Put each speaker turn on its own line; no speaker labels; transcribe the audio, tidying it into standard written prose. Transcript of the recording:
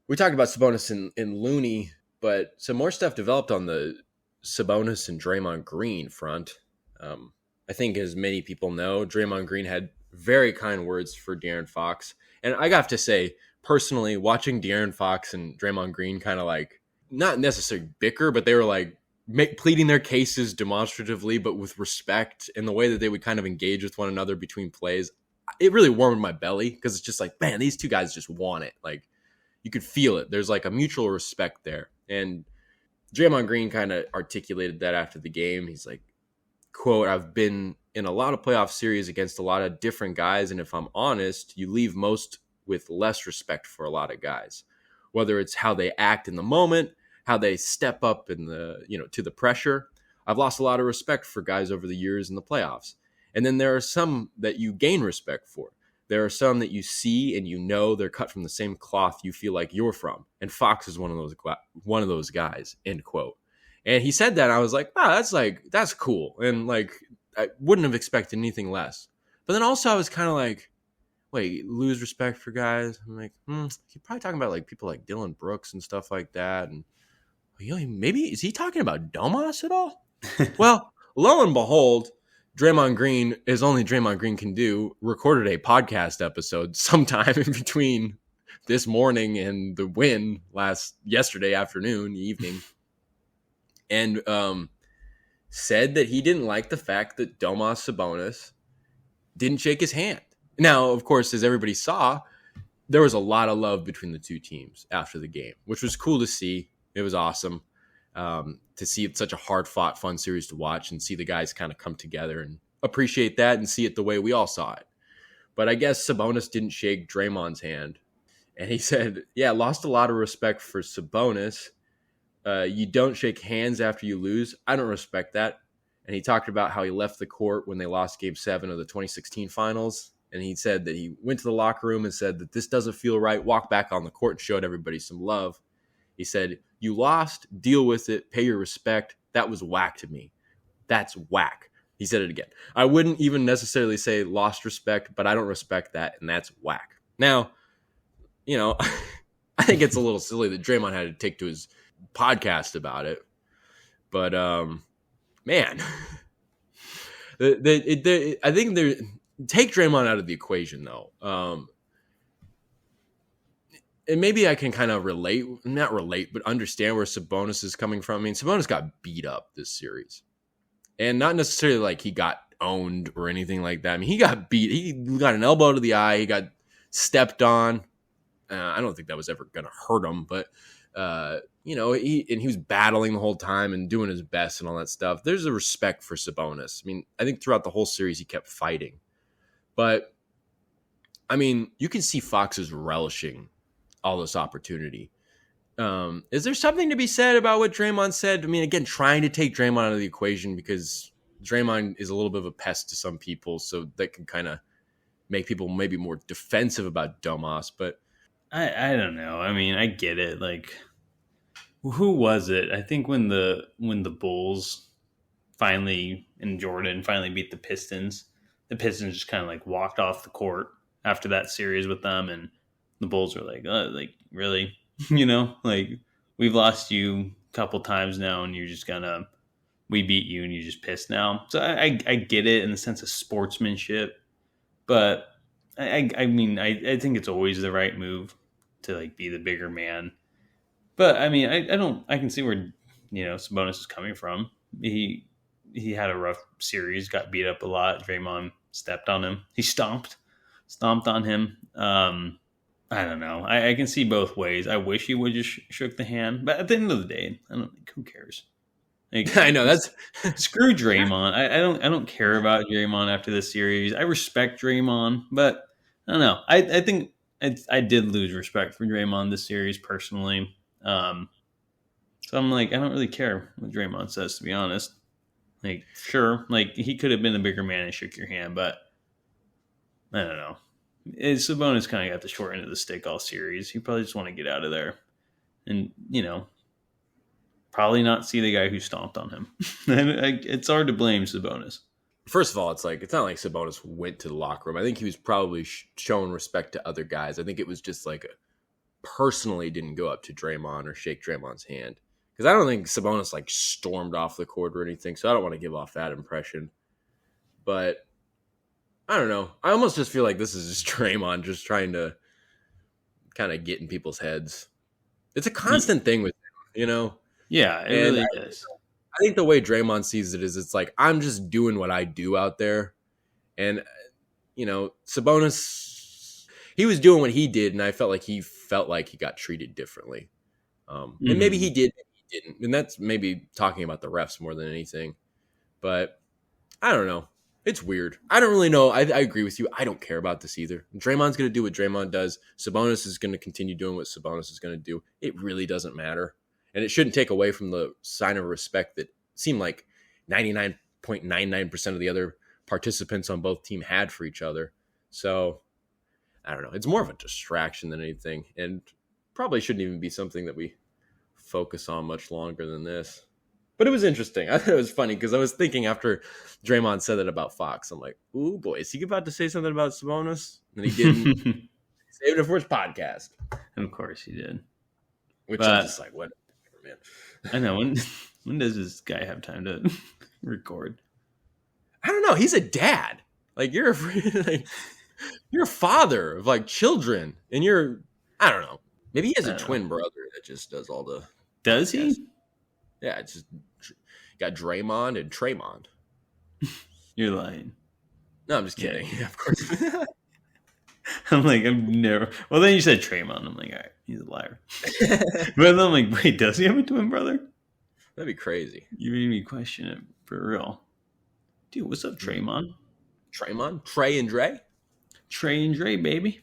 we talked about Sabonis and Looney, but some more stuff developed on the Sabonis and Draymond Green front. I think, as many people know, Draymond Green had very kind words for De'Aaron Fox. And I have to say, personally, watching De'Aaron Fox and Draymond Green kind of like, not necessarily bicker, but they were like pleading their cases demonstratively, but with respect, and the way that they would kind of engage with one another between plays, it really warmed my belly, because it's just like, man, these two guys just want it. Like, you could feel it. There's like a mutual respect there. And Draymond Green kind of articulated that after the game. He's like, quote, "I've been in a lot of playoff series against a lot of different guys, and if I'm honest, you leave most with less respect for a lot of guys, whether it's how they act in the moment, how they step up in the, to the pressure. I've lost a lot of respect for guys over the years in the playoffs. And then there are some that you gain respect for. There are some that you see and they're cut from the same cloth you feel like you're from. And Fox is one of those guys," end quote. And he said that, and I was like, wow, that's cool. And like, I wouldn't have expected anything less. But then also I was kind of like, wait, lose respect for guys? I'm like, he's probably talking about like people like Dylan Brooks and stuff like that. And maybe, is he talking about Domas at all? Well, lo and behold, Draymond Green, as only Draymond Green can do, recorded a podcast episode sometime in between this morning and the win yesterday evening, and said that he didn't like the fact that Domantas Sabonis didn't shake his hand. Now, of course, as everybody saw, there was a lot of love between the two teams after the game, which was cool to see. It was awesome to see it, such a hard-fought, fun series to watch, and see the guys kind of come together and appreciate that and see it the way we all saw it. But I guess Sabonis didn't shake Draymond's hand. And he said, yeah, lost a lot of respect for Sabonis. You don't shake hands after you lose. I don't respect that. And he talked about how he left the court when they lost Game 7 of the 2016 finals. And he said that he went to the locker room and said that this doesn't feel right. Walked back on the court and showed everybody some love. He said, you lost, deal with it, pay your respect. That was whack to me. That's whack. He said it again. I wouldn't even necessarily say lost respect, but I don't respect that, and that's whack. Now, I think it's a little silly that Draymond had to take to his podcast about it. But, man, I think take Draymond out of the equation, though. And maybe I can kind of not relate, but understand where Sabonis is coming from. I mean, Sabonis got beat up this series. And not necessarily like he got owned or anything like that. I mean, he got beat. He got an elbow to the eye. He got stepped on. I don't think that was ever going to hurt him. But, he was battling the whole time and doing his best and all that stuff. There's a respect for Sabonis. I mean, I think throughout the whole series he kept fighting. But, I mean, you can see Fox is relishing all this opportunity. Is there something to be said about what Draymond said? I mean, again, trying to take Draymond out of the equation, because Draymond is a little bit of a pest to some people, so that can kind of make people maybe more defensive about Domas. But
I don't know. I mean, I get it. Like, who was it? I think when the Bulls finally, and Jordan finally beat the Pistons just kind of like walked off the court after that series with them, and the Bulls were like, oh, like, really? Like, we've lost you a couple times now, and you're just we beat you and you're just pissed now. So I get it in the sense of sportsmanship, but I mean, I think it's always the right move to like be the bigger man. But I mean, I can see where, Sabonis is coming from. He had a rough series, got beat up a lot. Draymond stepped on him. He stomped on him. I don't know. I can see both ways. I wish he would just shook the hand, but at the end of the day, I don't think, who cares? Like,
I know that's
screw Draymond. I don't care about Draymond after this series. I respect Draymond, but I don't know. I think I did lose respect for Draymond this series personally. So I'm like, I don't really care what Draymond says, to be honest. Like, sure, like he could have been the bigger man and shook your hand, but I don't know. Sabonis kind of got the short end of the stick all series. He probably just want to get out of there and, probably not see the guy who stomped on him. It's hard to blame Sabonis.
First of all, it's not like Sabonis went to the locker room. I think he was probably showing respect to other guys. I think it was just like personally didn't go up to Draymond or shake Draymond's hand. Because I don't think Sabonis like stormed off the court or anything, so I don't want to give off that impression. But I don't know. I almost just feel like this is just Draymond just trying to kind of get in people's heads. It's a constant thing with him, you know?
Yeah, it
And
really is.
I think the way Draymond sees it is it's like, I'm just doing what I do out there. And, you know, Sabonis, he was doing what he did, and I felt like he got treated differently. And maybe he did, maybe he didn't. And that's maybe talking about the refs more than anything. But I don't know. It's weird. I don't really know. I agree with you. I don't care about this either. Draymond's going to do what Draymond does. Sabonis is going to continue doing what Sabonis is going to do. It really doesn't matter. And it shouldn't take away from the sign of respect that seemed like 99.99% of the other participants on both teams had for each other. So, I don't know. It's more of a distraction than anything. And probably shouldn't even be something that we focus on much longer than this. But it was interesting. I thought it was funny because I was thinking after Draymond said that about Fox, I'm like, ooh, boy, is he about to say something about Sabonis? And he didn't. He saved it for his podcast.
Of course he did.
Which I'm just like, whatever, man.
I know. When does this guy have time to record?
I don't know. He's a dad. Like, you're a father of, like, children. And I don't know. Maybe he has a twin brother that just does all the...
Does he?
Yeah, it's just got Draymond and Traymond.
You're lying.
No, I'm just kidding. Yeah, of course.
I'm like, I've never. Well, then you said Draymond. I'm like, all right, he's a liar. But then I'm like, wait, does he have a twin brother?
That'd be crazy.
You made me question it for real. Dude, what's up, Draymond?
Traymond? Trey and Dre?
Trey and Dre, baby.